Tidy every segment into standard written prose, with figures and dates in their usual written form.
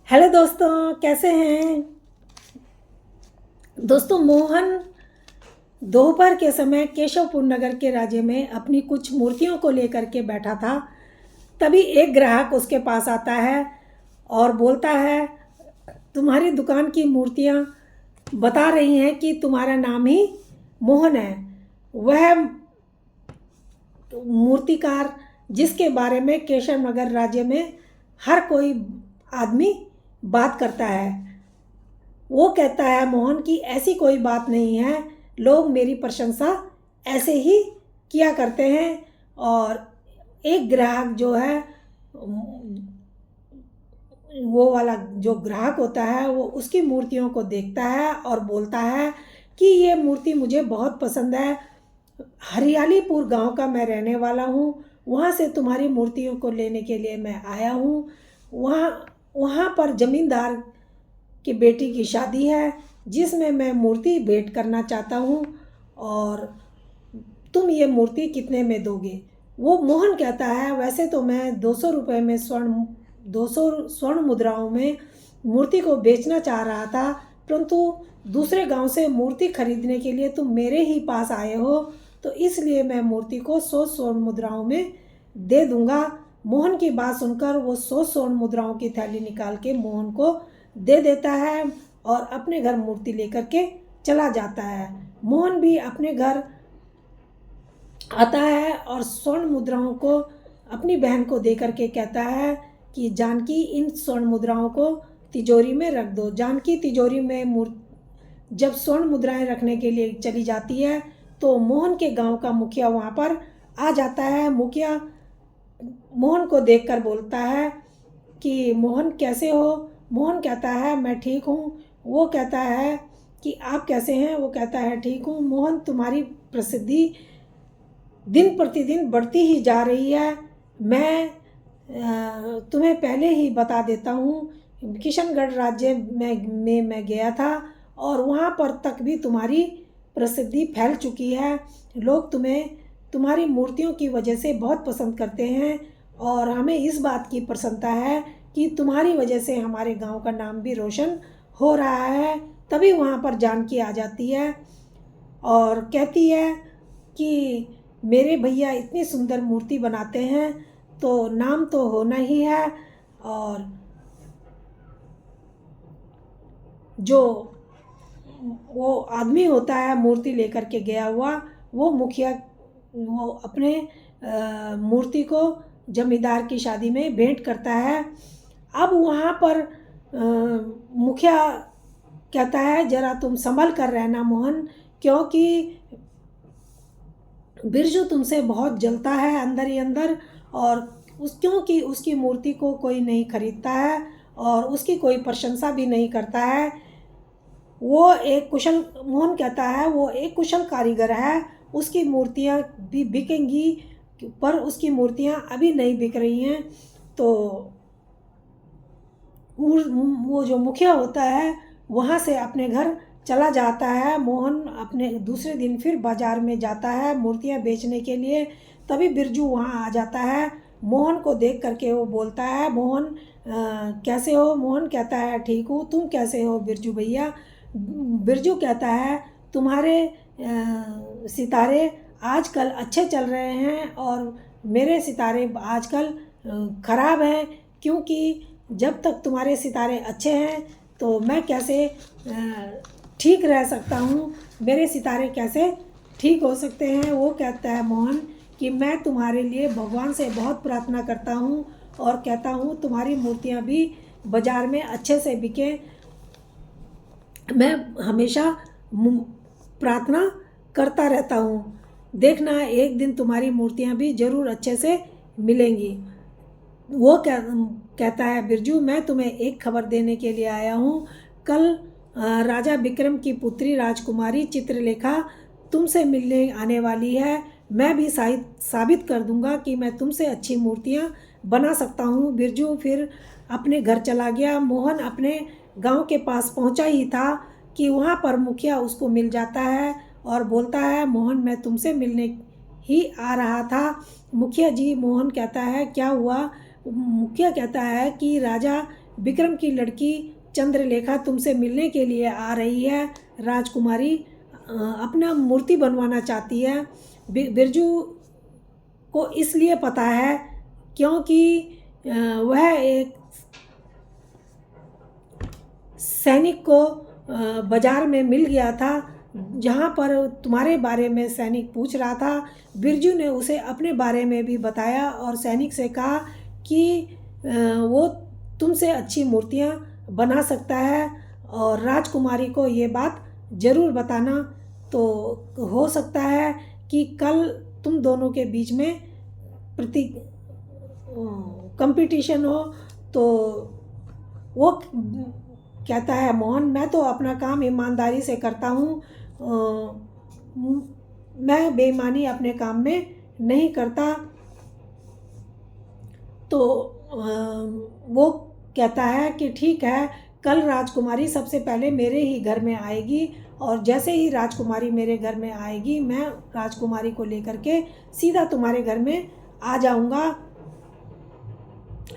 Hello दोस्तों, कैसे हैं दोस्तों। मोहन दोपहर के समय केशवपुर नगर के राज्य में अपनी कुछ मूर्तियों को लेकर के बैठा था। तभी एक ग्राहक उसके पास आता है और बोलता है, तुम्हारी दुकान की मूर्तियां बता रही हैं कि तुम्हारा नाम ही मोहन है। वह मूर्तिकार जिसके बारे में केशव नगर राज्य में हर कोई आदमी बात करता है, वो कहता है मोहन की ऐसी कोई बात नहीं है, लोग मेरी प्रशंसा ऐसे ही किया करते हैं। और एक ग्राहक जो है, वो वाला जो ग्राहक होता है वो उसकी मूर्तियों को देखता है और बोलता है कि ये मूर्ति मुझे बहुत पसंद है। हरियालीपुर गांव का मैं रहने वाला हूँ, वहाँ से तुम्हारी मूर्तियों को लेने के लिए मैं आया हूँ। वहाँ वहाँ पर ज़मींदार कि बेटी की शादी है जिसमें मैं मूर्ति भेंट करना चाहता हूँ, और तुम ये मूर्ति कितने में दोगे। वो मोहन कहता है, वैसे तो मैं 200 रुपये में 200 स्वर्ण मुद्राओं में मूर्ति को बेचना चाह रहा था, परंतु दूसरे गांव से मूर्ति खरीदने के लिए तुम मेरे ही पास आए हो, तो इसलिए मैं मूर्ति को 100 स्वर्ण मुद्राओं में दे दूंगा। मोहन की बात सुनकर वो 100 स्वर्ण मुद्राओं की थैली निकाल के मोहन को दे देता है और अपने घर मूर्ति लेकर के चला जाता है। मोहन भी अपने घर आता है और स्वर्ण मुद्राओं को अपनी बहन को दे करके कहता है कि जानकी, इन स्वर्ण मुद्राओं को तिजोरी में रख दो। जानकी तिजोरी में जब स्वर्ण मुद्राएं रखने के लिए चली जाती है तो मोहन के गांव का मुखिया वहाँ पर आ जाता है। मुखिया मोहन को देखकर बोलता है कि मोहन कैसे हो। मोहन कहता है मैं ठीक हूँ। वो कहता है कि आप कैसे हैं। वो कहता है ठीक हूँ। मोहन, तुम्हारी प्रसिद्धि दिन प्रतिदिन बढ़ती ही जा रही है। मैं तुम्हें पहले ही बता देता हूँ, किशनगढ़ राज्य में मैं गया था और वहाँ पर तक भी तुम्हारी प्रसिद्धि फैल चुकी है। लोग तुम्हें तुम्हारी मूर्तियों की वजह से बहुत पसंद करते हैं और हमें इस बात की प्रसन्नता है कि तुम्हारी वजह से हमारे गांव का नाम भी रोशन हो रहा है। तभी वहाँ पर जानकी आ जाती है और कहती है कि मेरे भैया इतनी सुंदर मूर्ति बनाते हैं तो नाम तो होना ही है। और जो वो आदमी होता है मूर्ति लेकर के गया हुआ, वो मुखिया वो अपने मूर्ति को जमींदार की शादी में भेंट करता है। अब वहाँ पर मुखिया कहता है, ज़रा तुम संभल कर रहना मोहन, क्योंकि बिरजू तुमसे बहुत जलता है अंदर ही अंदर, और क्योंकि उसकी मूर्ति को कोई नहीं खरीदता है और उसकी कोई प्रशंसा भी नहीं करता है। वो एक कुशल मोहन कहता है वो एक कुशल कारीगर है, उसकी मूर्तियाँ भी बिकेंगी, पर उसकी मूर्तियाँ अभी नहीं बिक रही हैं। तो वो जो मुखिया होता है वहाँ से अपने घर चला जाता है। मोहन अपने दूसरे दिन फिर बाज़ार में जाता है मूर्तियाँ बेचने के लिए। तभी बिरजू वहाँ आ जाता है। मोहन को देख करके वो बोलता है, मोहन कैसे हो। मोहन कहता है ठीक हूँ। तुम कैसे हो बिरजू भैया। बिरजू कहता है तुम्हारे सितारे आजकल अच्छे चल रहे हैं और मेरे सितारे आजकल ख़राब हैं, क्योंकि जब तक तुम्हारे सितारे अच्छे हैं तो मैं कैसे ठीक रह सकता हूँ, मेरे सितारे कैसे ठीक हो सकते हैं। वो कहता है मोहन कि मैं तुम्हारे लिए भगवान से बहुत प्रार्थना करता हूँ और कहता हूँ तुम्हारी मूर्तियाँ भी बाज़ार में अच्छे से बिकें। मैं हमेशा प्रार्थना करता रहता हूँ, देखना एक दिन तुम्हारी मूर्तियाँ भी ज़रूर अच्छे से मिलेंगी। वो कहता है बिरजू, मैं तुम्हें एक खबर देने के लिए आया हूँ। कल राजा विक्रम की पुत्री राजकुमारी चित्रलेखा तुमसे मिलने आने वाली है। मैं भी साबित कर दूंगा कि मैं तुमसे अच्छी मूर्तियाँ बना सकता हूँ। बिरजू फिर अपने घर चला गया। मोहन अपने गांव के पास पहुंचा ही था कि वहाँ पर मुखिया उसको मिल जाता है और बोलता है, मोहन मैं तुमसे मिलने ही आ रहा था। मुखिया जी। मोहन कहता है क्या हुआ। मुखिया कहता है कि राजा विक्रम की लड़की चंद्रलेखा तुमसे मिलने के लिए आ रही है। राजकुमारी अपना मूर्ति बनवाना चाहती है। बिरजू को इसलिए पता है क्योंकि वह एक सैनिक को बाजार में मिल गया था, जहाँ पर तुम्हारे बारे में सैनिक पूछ रहा था। बिरजू ने उसे अपने बारे में भी बताया और सैनिक से कहा कि वो तुमसे अच्छी मूर्तियाँ बना सकता है और राजकुमारी को ये बात ज़रूर बताना। तो हो सकता है कि कल तुम दोनों के बीच में कंपटीशन हो। तो वो कहता है, मोहन मैं तो अपना काम ईमानदारी से करता हूँ, मैं बेईमानी अपने काम में नहीं करता। तो वो कहता है कि ठीक है, कल राजकुमारी सबसे पहले मेरे ही घर में आएगी और जैसे ही राजकुमारी मेरे घर में आएगी मैं राजकुमारी को लेकर के सीधा तुम्हारे घर में आ जाऊंगा।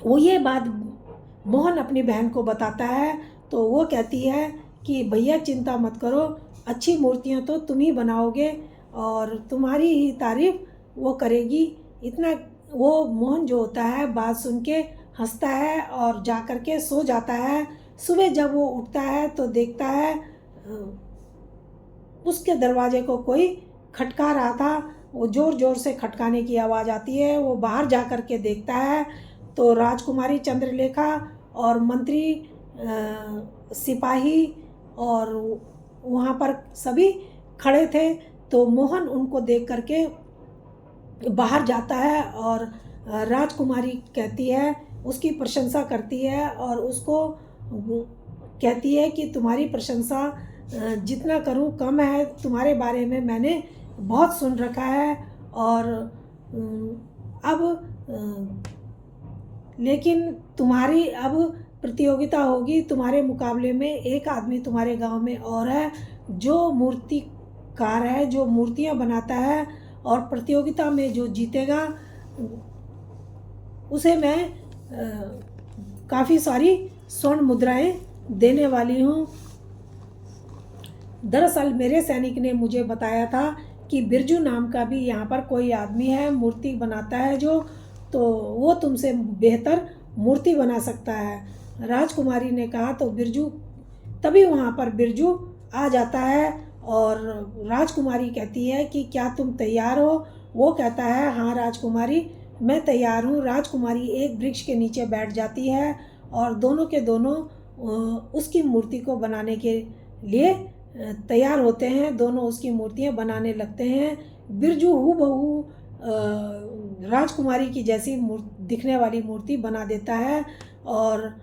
वो ये बात मोहन अपनी बहन को बताता है। तो वो कहती है कि भैया चिंता मत करो, अच्छी मूर्तियाँ तो तुम ही बनाओगे और तुम्हारी ही तारीफ वो करेगी। इतना वो मोहन जो होता है बात सुन के हंसता है और जा कर के सो जाता है। सुबह जब वो उठता है तो देखता है उसके दरवाजे को कोई खटका रहा था। वो ज़ोर ज़ोर से खटकाने की आवाज़ आती है। वो बाहर जा कर के देखता है तो राजकुमारी चंद्रलेखा और मंत्री सिपाही और वहाँ पर सभी खड़े थे। तो मोहन उनको देख करके बाहर जाता है और राजकुमारी कहती है, उसकी प्रशंसा करती है और उसको कहती है कि तुम्हारी प्रशंसा जितना करूं कम है, तुम्हारे बारे में मैंने बहुत सुन रखा है और अब लेकिन तुम्हारी अब प्रतियोगिता होगी। तुम्हारे मुकाबले में एक आदमी तुम्हारे गांव में और है जो मूर्तिकार है, जो मूर्तियां बनाता है और प्रतियोगिता में जो जीतेगा उसे मैं काफ़ी सारी स्वर्ण मुद्राएं देने वाली हूँ। दरअसल मेरे सैनिक ने मुझे बताया था कि बिरजू नाम का भी यहाँ पर कोई आदमी है, मूर्ति बनाता है जो, तो वो तुमसे बेहतर मूर्ति बना सकता है। राजकुमारी ने कहा तो बिरजू तभी वहाँ पर बिरजू आ जाता है और राजकुमारी कहती है कि क्या तुम तैयार हो? वो कहता है हाँ राजकुमारी मैं तैयार हूँ। राजकुमारी एक वृक्ष के नीचे बैठ जाती है और दोनों के दोनों उसकी मूर्ति को बनाने के लिए तैयार होते हैं। दोनों उसकी मूर्तियाँ बनाने लगते हैं। बिरजू हूबहू राजकुमारी की जैसी दिखने वाली मूर्ति बना देता है और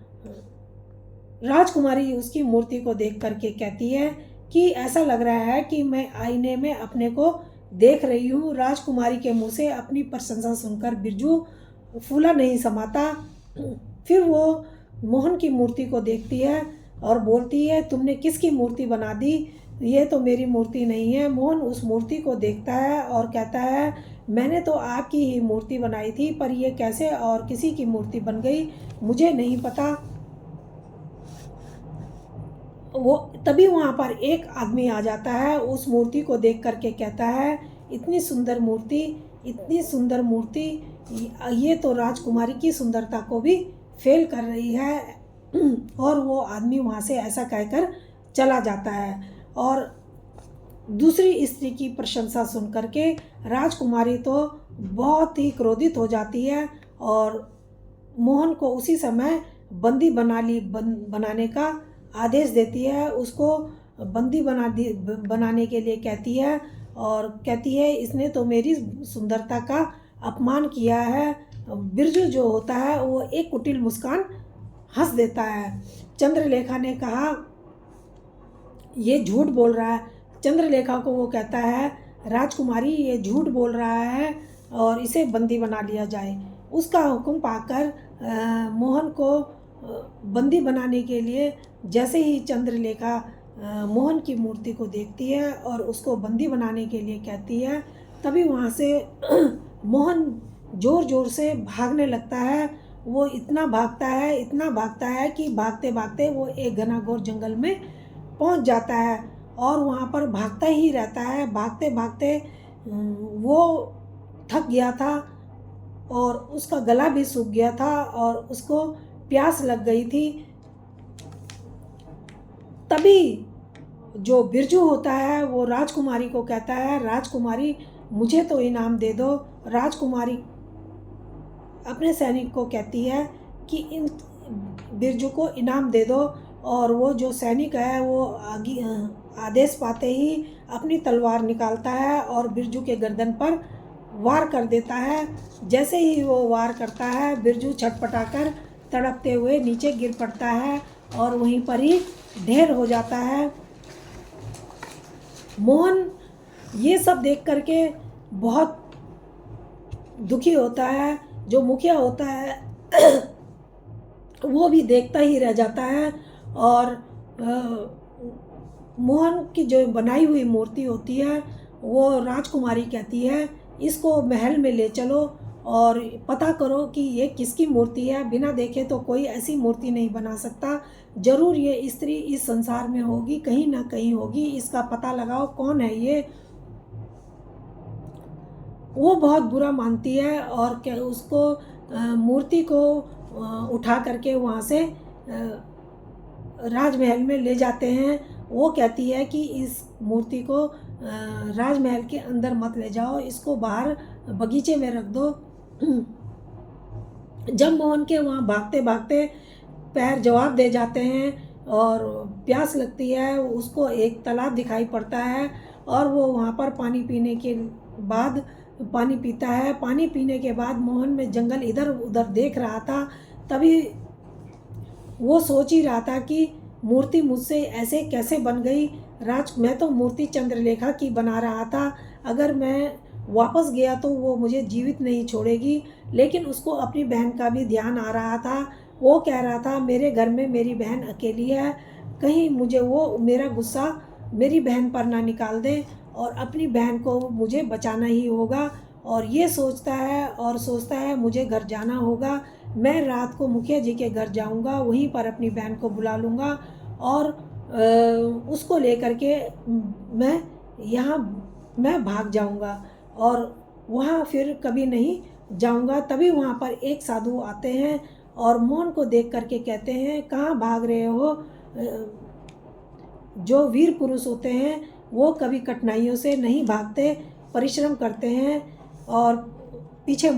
राजकुमारी उसकी मूर्ति को देख करके कहती है कि ऐसा लग रहा है कि मैं आईने में अपने को देख रही हूँ। राजकुमारी के मुंह से अपनी प्रशंसा सुनकर बिरजू फूला नहीं समाता। फिर वो मोहन की मूर्ति को देखती है और बोलती है तुमने किसकी मूर्ति बना दी? ये तो मेरी मूर्ति नहीं है। मोहन उस मूर्ति को देखता है और कहता है मैंने तो आपकी ही मूर्ति बनाई थी, पर ये कैसे और किसी की मूर्ति बन गई मुझे नहीं पता। वो तभी वहाँ पर एक आदमी आ जाता है, उस मूर्ति को देख करके कहता है इतनी सुंदर मूर्ति, इतनी सुंदर मूर्ति, ये तो राजकुमारी की सुंदरता को भी फेल कर रही है। और वो आदमी वहाँ से ऐसा कहकर चला जाता है। और दूसरी स्त्री की प्रशंसा सुन करके राजकुमारी तो बहुत ही क्रोधित हो जाती है और मोहन को उसी समय बंदी बनाने का आदेश देती है। उसको बंदी बनाने के लिए कहती है और कहती है इसने तो मेरी सुंदरता का अपमान किया है। बिरजू जो होता है वो एक कुटिल मुस्कान हंस देता है। चंद्रलेखा ने कहा ये झूठ बोल रहा है। चंद्रलेखा को वो कहता है राजकुमारी ये झूठ बोल रहा है और इसे बंदी बना लिया जाए। उसका हुक्म पाकर मोहन को बंदी बनाने के लिए जैसे ही चंद्रलेखा मोहन की मूर्ति को देखती है और उसको बंदी बनाने के लिए कहती है, तभी वहाँ से मोहन ज़ोर ज़ोर से भागने लगता है वो इतना भागता है कि भागते भागते वो एक घना घोर जंगल में पहुंच जाता है और वहाँ पर भागता ही रहता है। भागते भागते वो थक गया था और उसका गला भी सूख गया था और उसको प्यास लग गई थी। तभी जो बिरजू होता है वो राजकुमारी को कहता है, राजकुमारी मुझे तो इनाम दे दो। राजकुमारी अपने सैनिक को कहती है कि इन बिरजू को इनाम दे दो। और वो जो सैनिक है वो आगे आदेश पाते ही अपनी तलवार निकालता है और बिरजू के गर्दन पर वार कर देता है। जैसे ही वो वार करता है बिरजू छटपटाकर तड़पते हुए नीचे गिर पड़ता है और वहीं पर ही ढेर हो जाता है। मोहन ये सब देख करके बहुत दुखी होता है। जो मुखिया होता है वो भी देखता ही रह जाता है और मोहन की जो बनाई हुई मूर्ति होती है वो राजकुमारी कहती है इसको महल में ले चलो और पता करो कि ये किसकी मूर्ति है। बिना देखे तो कोई ऐसी मूर्ति नहीं बना सकता। ज़रूर ये स्त्री इस संसार में होगी, कहीं ना कहीं होगी, इसका पता लगाओ कौन है ये। वो बहुत बुरा मानती है और क्या उसको मूर्ति को उठा करके वहाँ से राजमहल में ले जाते हैं। वो कहती है कि इस मूर्ति को राजमहल के अंदर मत ले जाओ, इसको बाहर बगीचे में रख दो। जब मोहन के वहाँ भागते भागते पैर जवाब दे जाते हैं और प्यास लगती है, उसको एक तालाब दिखाई पड़ता है और वो वहाँ पर पानी पीने के बाद पानी पीता है। पानी पीने के बाद मोहन में जंगल इधर उधर देख रहा था। तभी वो सोच ही रहा था कि मूर्ति मुझसे ऐसे कैसे बन गई। मैं तो मूर्ति चंद्रलेखा की बना रहा था, अगर मैं वापस गया तो वो मुझे जीवित नहीं छोड़ेगी। लेकिन उसको अपनी बहन का भी ध्यान आ रहा था। वो कह रहा था मेरे घर में मेरी बहन अकेली है, कहीं मुझे वो मेरा गुस्सा मेरी बहन पर ना निकाल दे और अपनी बहन को मुझे बचाना ही होगा। और ये सोचता है मुझे घर जाना होगा। मैं रात को मुखिया जी के घर जाऊंगा, वहीं पर अपनी बहन को बुला लूँगा और उसको लेकर के मैं भाग जाऊंगा और वहाँ फिर कभी नहीं जाऊंगा। तभी वहाँ पर एक साधु आते हैं और मोहन को देख करके कहते हैं कहाँ भाग रहे हो। जो वीर पुरुष होते हैं वो कभी कठिनाइयों से नहीं भागते, परिश्रम करते हैं। और पीछे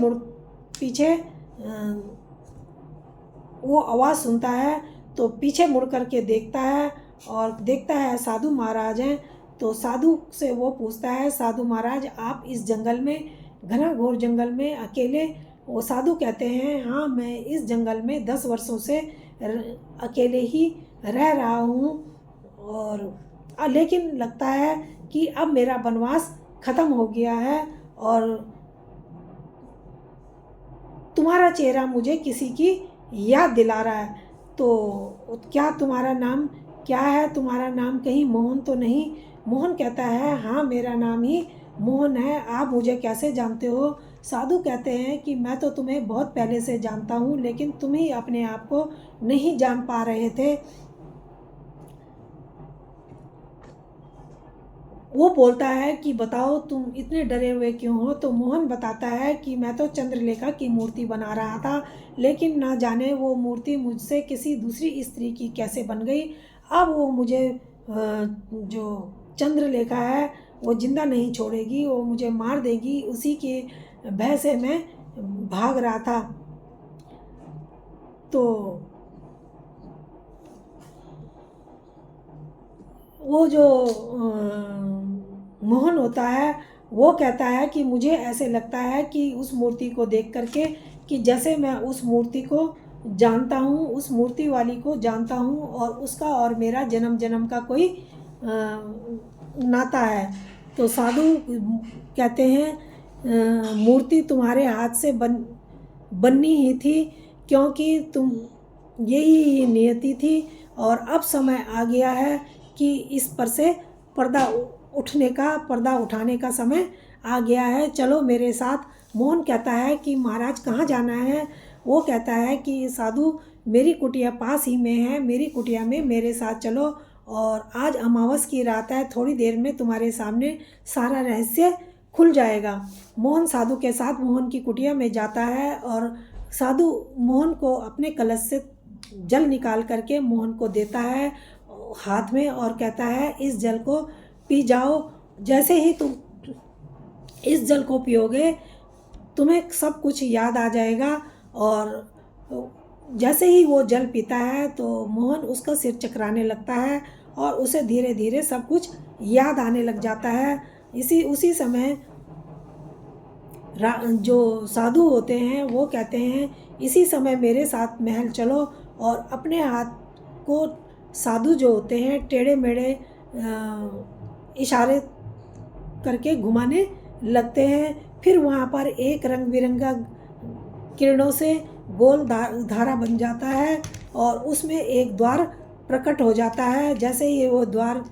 वो आवाज़ सुनता है तो पीछे मुड़ करके देखता है और देखता है साधु महाराज हैं। तो साधु से वो पूछता है साधु महाराज आप इस जंगल में, घना घोर जंगल में अकेले? वो साधु कहते हैं हाँ मैं इस जंगल में 10 वर्षों से अकेले ही रह रहा हूँ और लेकिन लगता है कि अब मेरा वनवास ख़त्म हो गया है और तुम्हारा चेहरा मुझे किसी की याद दिला रहा है। तो क्या तुम्हारा नाम क्या है? तुम्हारा नाम कहीं मोहन तो नहीं? मोहन कहता है हाँ मेरा नाम ही मोहन है। आप मुझे कैसे जानते हो? साधु कहते हैं कि मैं तो तुम्हें बहुत पहले से जानता हूँ, लेकिन तुम ही अपने आप को नहीं जान पा रहे थे। वो बोलता है कि बताओ तुम इतने डरे हुए क्यों हो? तो मोहन बताता है कि मैं तो चंद्रलेखा की मूर्ति बना रहा था, लेकिन ना जाने वो मूर्ति मुझसे किसी दूसरी स्त्री की कैसे बन गई। अब वो मुझे जो चंद्रलेखा है वो जिंदा नहीं छोड़ेगी, वो मुझे मार देगी। उसी के भय से मैं भाग रहा था। तो वो जो मोहन होता है वो कहता है कि मुझे ऐसे लगता है कि उस मूर्ति को देख करके कि जैसे मैं उस मूर्ति को जानता हूँ, उस मूर्ति वाली को जानता हूँ और उसका और मेरा जन्म जन्म का कोई नाता है। तो साधु कहते हैं मूर्ति तुम्हारे हाथ से बननी ही थी, क्योंकि तुम यही नियति थी और अब समय आ गया है कि इस पर से पर्दा उठाने का समय आ गया है। चलो मेरे साथ। मोहन कहता है कि महाराज कहाँ जाना है? वो कहता है कि साधु मेरी कुटिया पास ही में है, मेरी कुटिया में मेरे साथ चलो और आज अमावस की रात है, थोड़ी देर में तुम्हारे सामने सारा रहस्य खुल जाएगा। मोहन साधु के साथ मोहन की कुटिया में जाता है और साधु मोहन को अपने कलश से जल निकाल करके मोहन को देता है हाथ में और कहता है इस जल को पी जाओ। जैसे ही तुम इस जल को पियोगे तुम्हें सब कुछ याद आ जाएगा। और जैसे ही वो जल पीता है तो मोहन उसका सिर चकराने लगता है और उसे धीरे धीरे सब कुछ याद आने लग जाता है। उसी समय जो साधु होते हैं वो कहते हैं इसी समय मेरे साथ महल चलो और अपने हाथ को साधु जो होते हैं टेढ़े मेढ़े इशारे करके घुमाने लगते हैं। फिर वहाँ पर एक रंग बिरंगा किरणों से गोल धारा बन जाता है और उसमें एक द्वार प्रकट हो जाता है। जैसे ही वो द्वार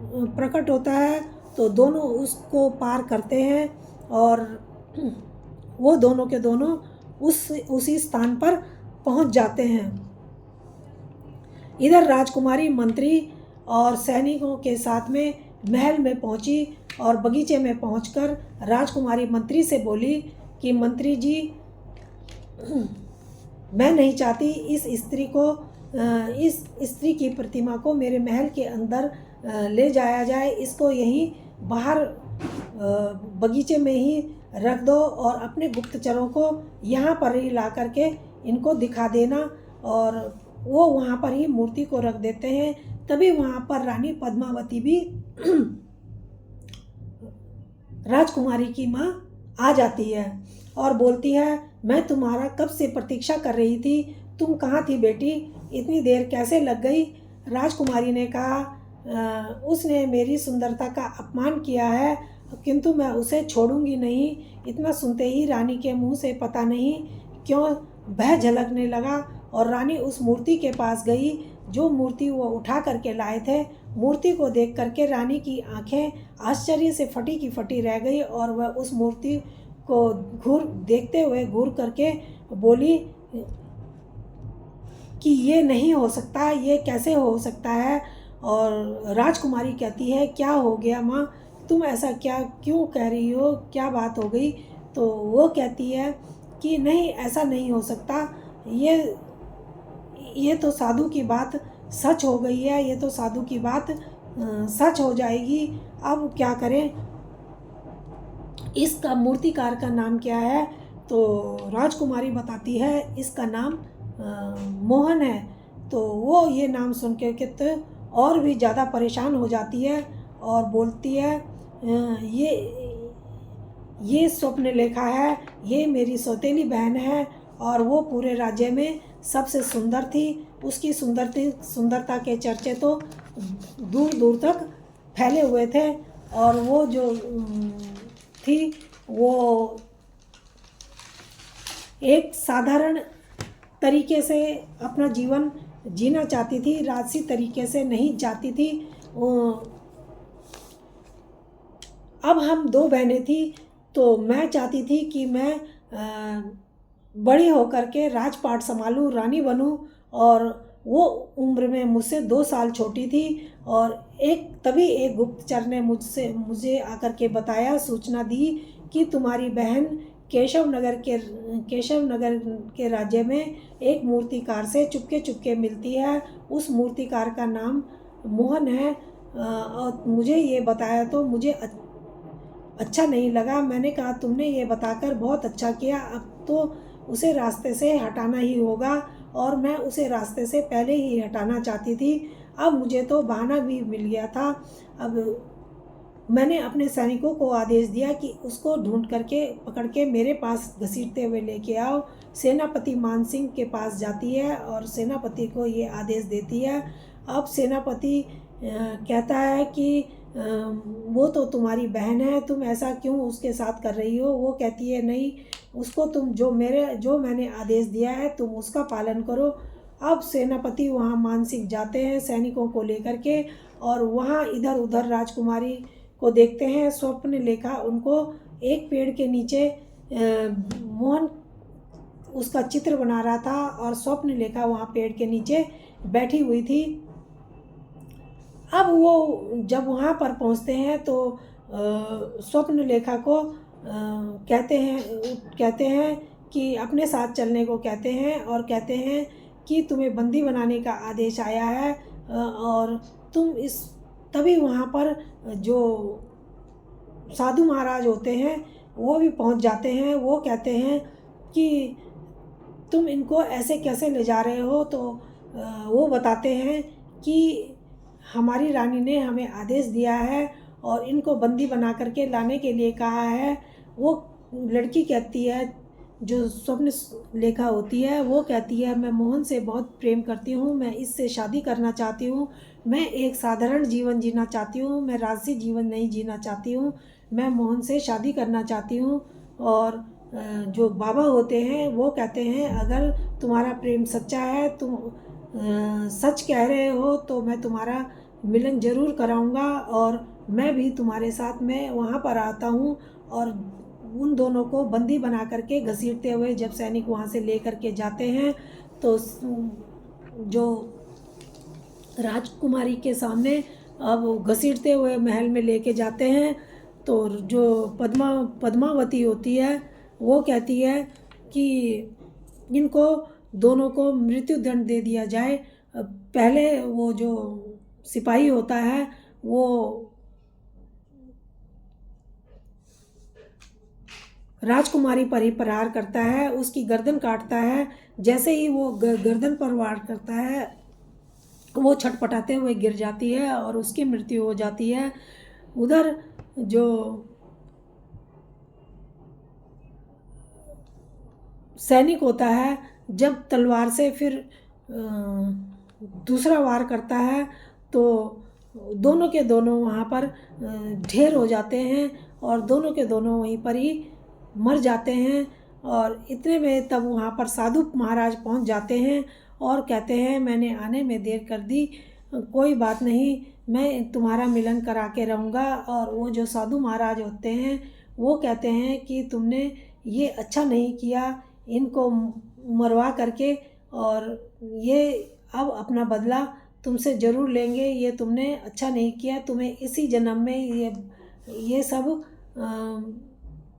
प्रकट होता है तो दोनों उसको पार करते हैं और वो दोनों के दोनों उसी स्थान पर पहुंच जाते हैं। इधर राजकुमारी मंत्री और सैनिकों के साथ में महल में पहुंची और बगीचे में पहुंचकर राजकुमारी मंत्री से बोली कि मंत्री जी, मैं नहीं चाहती इस स्त्री की प्रतिमा को मेरे महल के अंदर ले जाया जाए। इसको यहीं बाहर बगीचे में ही रख दो और अपने गुप्तचरों को यहाँ पर ही ला करके इनको दिखा देना। और वो वहाँ पर ही मूर्ति को रख देते हैं। तभी वहाँ पर रानी पद्मावती भी राजकुमारी की माँ आ जाती है और बोलती है मैं तुम्हारा कब से प्रतीक्षा कर रही थी, तुम कहाँ थी बेटी, इतनी देर कैसे लग गई। राजकुमारी ने कहा उसने मेरी सुंदरता का अपमान किया है किंतु मैं उसे छोड़ूंगी नहीं। इतना सुनते ही रानी के मुंह से पता नहीं क्यों भय झलकने लगा और रानी उस मूर्ति के पास गई जो मूर्ति वो उठा करके लाए थे। मूर्ति को देख करके रानी की आंखें आश्चर्य से फटी की फटी रह गई और वह उस मूर्ति को देखते हुए घूर करके बोली कि ये नहीं हो सकता, ये कैसे हो सकता है। और राजकुमारी कहती है क्या हो गया माँ, तुम ऐसा क्यों कह रही हो, क्या बात हो गई। तो वो कहती है कि नहीं ऐसा नहीं हो सकता, ये तो साधु की बात सच हो गई है, ये तो साधु की बात सच हो जाएगी। अब क्या करें, इसका मूर्तिकार का नाम क्या है। तो राजकुमारी बताती है इसका नाम मोहन है। तो वो ये नाम सुन के तो और भी ज़्यादा परेशान हो जाती है और बोलती है ये स्वप्न लेखा है, ये मेरी सौतेली बहन है और वो पूरे राज्य में सबसे सुंदर थी। उसकी सुंदरता के चर्चे तो दूर दूर तक फैले हुए थे और वो जो थी वो एक साधारण तरीके से अपना जीवन जीना चाहती थी, राजसी तरीके से नहीं चाहती थी। अब हम दो बहनें थी तो मैं चाहती थी कि मैं बड़ी होकर के राजपाट संभालूं, रानी बनूं। और वो उम्र में मुझसे 2 साल छोटी थी और तभी एक गुप्तचर ने मुझे आकर के बताया, सूचना दी कि तुम्हारी बहन केशव नगर के राज्य में एक मूर्तिकार से चुपके मिलती है। उस मूर्तिकार का नाम मोहन है। और मुझे ये बताया तो मुझे अच्छा नहीं लगा। मैंने कहा तुमने ये बताकर बहुत अच्छा किया, अब तो उसे रास्ते से हटाना ही होगा और मैं उसे रास्ते से पहले ही हटाना चाहती थी। अब मुझे तो बहाना भी मिल गया था। अब मैंने अपने सैनिकों को आदेश दिया कि उसको ढूंढ करके पकड़ के मेरे पास घसीटते हुए लेके आओ। सेनापति मानसिंह के पास जाती है और सेनापति को ये आदेश देती है। अब सेनापति कहता है कि वो तो तुम्हारी बहन है, तुम ऐसा क्यों उसके साथ कर रही हो। वो कहती है नहीं, उसको तुम जो मैंने आदेश दिया है तुम उसका पालन करो। अब सेनापति वहाँ मानसिंह जाते हैं सैनिकों को लेकर के और वहाँ इधर उधर राजकुमारी को देखते हैं। स्वप्न लेखा उनको एक पेड़ के नीचे मोहन उसका चित्र बना रहा था और स्वप्न लेखा वहाँ पेड़ के नीचे बैठी हुई थी। अब वो जब वहाँ पर पहुँचते हैं तो स्वप्न लेखा को कहते हैं कि अपने साथ चलने को कहते हैं और कहते हैं कि तुम्हें बंदी बनाने का आदेश आया है और तुम इस तभी वहाँ पर जो साधु महाराज होते हैं वो भी पहुँच जाते हैं। वो कहते हैं कि तुम इनको ऐसे कैसे ले जा रहे हो, तो वो बताते हैं कि हमारी रानी ने हमें आदेश दिया है और इनको बंदी बना करके लाने के लिए कहा है। वो लड़की कहती है, जो स्वप्न लेखा होती है, वो कहती है मैं मोहन से बहुत प्रेम करती हूँ, मैं इससे शादी करना चाहती हूँ, मैं एक साधारण जीवन जीना चाहती हूँ, मैं राजसी जीवन नहीं जीना चाहती हूँ, मैं मोहन से शादी करना चाहती हूँ। और जो बाबा होते हैं वो कहते हैं अगर तुम्हारा प्रेम सच्चा है, तुम सच कह रहे हो, तो मैं तुम्हारा मिलन ज़रूर कराऊंगा और मैं भी तुम्हारे साथ में वहाँ पर आता हूँ। और उन दोनों को बंदी बना करके घसीटते हुए जब सैनिक वहाँ से ले करके जाते हैं तो जो राजकुमारी के सामने अब घसीटते हुए महल में लेके जाते हैं, तो जो पद्मावती होती है वो कहती है कि इनको दोनों को मृत्यु दंड दे दिया जाए। पहले वो जो सिपाही होता है वो राजकुमारी पर ही प्रहार करता है, उसकी गर्दन काटता है। जैसे ही वो गर्दन पर वार करता है वो छटपटाते हुए गिर जाती है और उसकी मृत्यु हो जाती है। उधर जो सैनिक होता है जब तलवार से फिर दूसरा वार करता है तो दोनों के दोनों वहाँ पर ढेर हो जाते हैं और दोनों के दोनों वहीं पर ही मर जाते हैं। और इतने में तब वहाँ पर साधु महाराज पहुँच जाते हैं और कहते हैं मैंने आने में देर कर दी, कोई बात नहीं, मैं तुम्हारा मिलन करा के रहूँगा। और वो जो साधु महाराज होते हैं वो कहते हैं कि तुमने ये अच्छा नहीं किया इनको मरवा करके, और ये अब अपना बदला तुमसे ज़रूर लेंगे, ये तुमने अच्छा नहीं किया, तुम्हें इसी जन्म में ये सब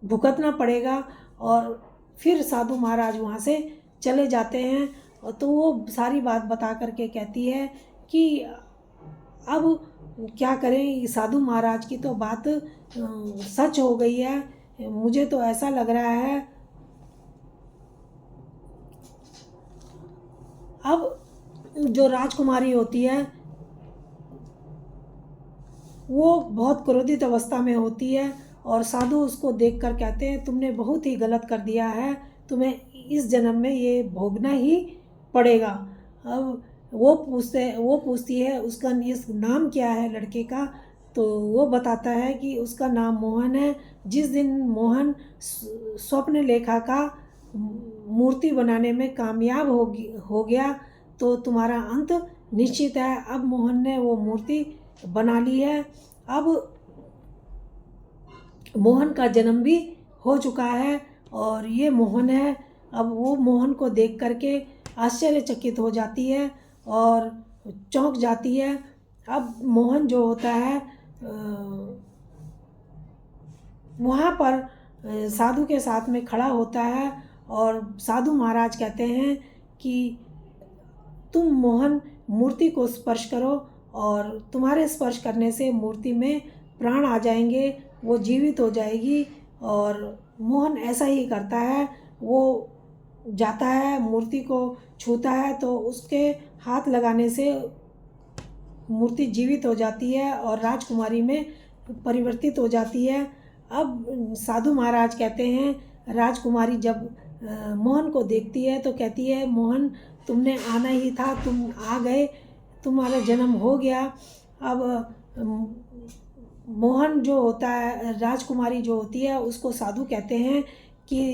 भुगतना पड़ेगा। और फिर साधु महाराज वहाँ से चले जाते हैं। और तो वो सारी बात बता करके कहती है कि अब क्या करें, साधु महाराज की तो बात सच हो गई है, मुझे तो ऐसा लग रहा है। अब जो राजकुमारी होती है वो बहुत क्रोधित अवस्था में होती है और साधु उसको देखकर कहते हैं तुमने बहुत ही गलत कर दिया है, तुम्हें इस जन्म में ये भोगना ही पड़ेगा। अब वो पूछती है उसका इस नाम क्या है लड़के का, तो वो बताता है कि उसका नाम मोहन है। जिस दिन मोहन स्वप्न लेखा का मूर्ति बनाने में कामयाब हो गया तो तुम्हारा अंत निश्चित है। अब मोहन ने वो मूर्ति बना ली है, अब मोहन का जन्म भी हो चुका है और ये मोहन है। अब वो मोहन को देख करके आश्चर्यचकित हो जाती है और चौंक जाती है। अब मोहन जो होता है वहाँ पर साधु के साथ में खड़ा होता है और साधु महाराज कहते हैं कि तुम मोहन मूर्ति को स्पर्श करो और तुम्हारे स्पर्श करने से मूर्ति में प्राण आ जाएंगे, वो जीवित हो जाएगी। और मोहन ऐसा ही करता है, वो जाता है मूर्ति को छूता है तो उसके हाथ लगाने से मूर्ति जीवित हो जाती है और राजकुमारी में परिवर्तित हो जाती है। अब साधु महाराज कहते हैं राजकुमारी जब मोहन को देखती है तो कहती है मोहन तुमने आना ही था, तुम आ गए, तुम्हारा जन्म हो गया। अब मोहन जो होता है, राजकुमारी जो होती है उसको साधु कहते हैं कि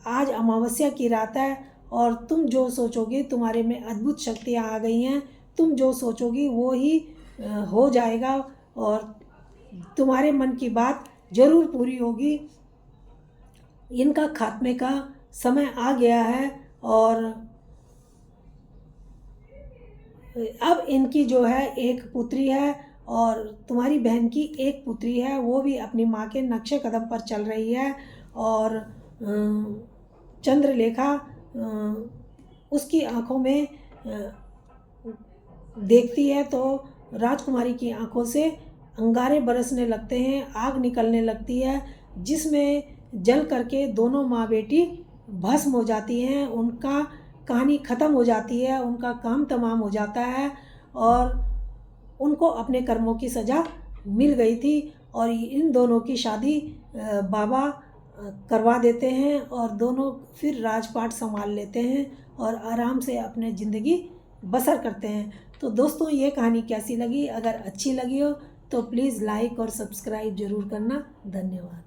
आज अमावस्या की रात है और तुम जो सोचोगे तुम्हारे में अद्भुत शक्तियाँ आ गई हैं, तुम जो सोचोगी वो ही हो जाएगा और तुम्हारे मन की बात ज़रूर पूरी होगी। इनका खात्मे का समय आ गया है और अब इनकी जो है एक पुत्री है और तुम्हारी बहन की एक पुत्री है, वो भी अपनी माँ के नक्शे कदम पर चल रही है। और चंद्रलेखा उसकी आंखों में देखती है तो राजकुमारी की आंखों से अंगारे बरसने लगते हैं, आग निकलने लगती है, जिसमें जल करके दोनों माँ बेटी भस्म हो जाती हैं। उनका कहानी ख़त्म हो जाती है, उनका काम तमाम हो जाता है और उनको अपने कर्मों की सज़ा मिल गई थी। और इन दोनों की शादी बाबा करवा देते हैं और दोनों फिर राजपाट संभाल लेते हैं और आराम से अपने ज़िंदगी बसर करते हैं। तो दोस्तों, ये कहानी कैसी लगी? अगर अच्छी लगी हो तो प्लीज़ लाइक और सब्सक्राइब ज़रूर करना। धन्यवाद।